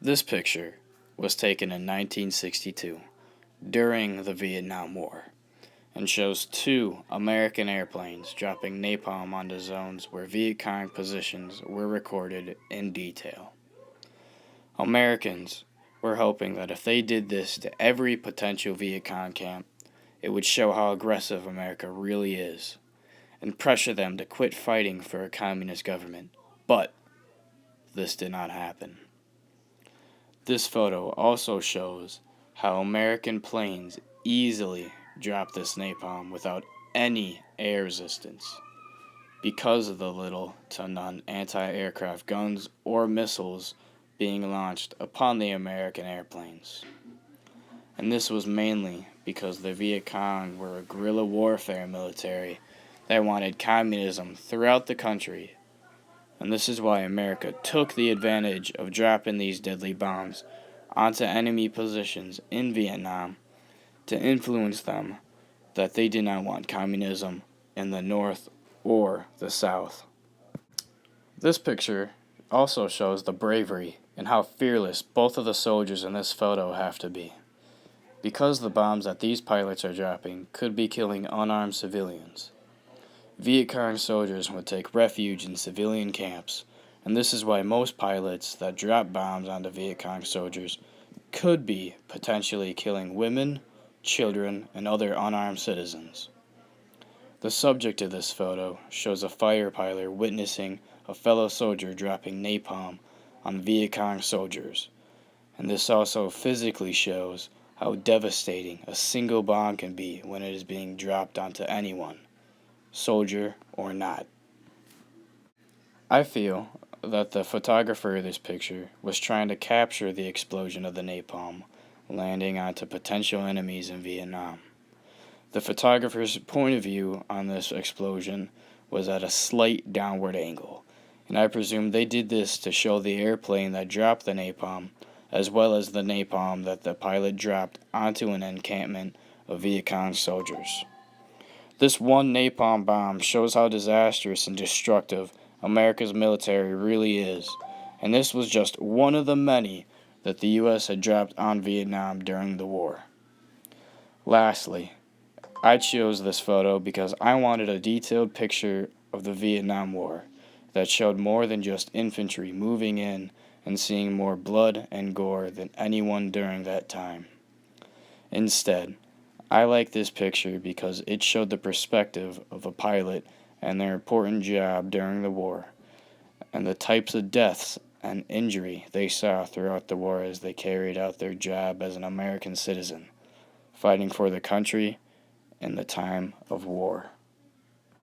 This picture was taken in 1962 during the Vietnam War and shows two American airplanes dropping napalm onto zones where Viet Cong positions were recorded in detail. Americans were hoping that if they did this to every potential Viet Cong camp, it would show how aggressive America really is and pressure them to quit fighting for a communist government. But this did not happen. This photo also shows how American planes easily dropped this napalm without any air resistance because of the little to none anti-aircraft guns or missiles being launched upon the American airplanes. And this was mainly because the Viet Cong were a guerrilla warfare military that wanted communism throughout the country. And this is why America took the advantage of dropping these deadly bombs onto enemy positions in Vietnam to influence them that they did not want communism in the North or the South. This picture also shows the bravery and how fearless both of the soldiers in this photo have to be, because the bombs that these pilots are dropping could be killing unarmed civilians. Viet Cong soldiers would take refuge in civilian camps, and this is why most pilots that drop bombs onto Viet Cong soldiers could be potentially killing women, children, and other unarmed citizens. The subject of this photo shows a fighter pilot witnessing a fellow soldier dropping napalm on Viet Cong soldiers, and this also physically shows how devastating a single bomb can be when it is being dropped onto anyone, soldier or not. I feel that the photographer of this picture was trying to capture the explosion of the napalm landing onto potential enemies in Vietnam. The photographer's point of view on this explosion was at a slight downward angle, and I presume they did this to show the airplane that dropped the napalm as well as the napalm that the pilot dropped onto an encampment of Viet Cong soldiers. This one napalm bomb shows how disastrous and destructive America's military really is, and this was just one of the many that the U.S. had dropped on Vietnam during the war. Lastly, I chose this photo because I wanted a detailed picture of the Vietnam War that showed more than just infantry moving in and seeing more blood and gore than anyone during that time. Instead, I like this picture because it showed the perspective of a pilot and their important job during the war, and the types of deaths and injury they saw throughout the war as they carried out their job as an American citizen, fighting for the country in the time of war.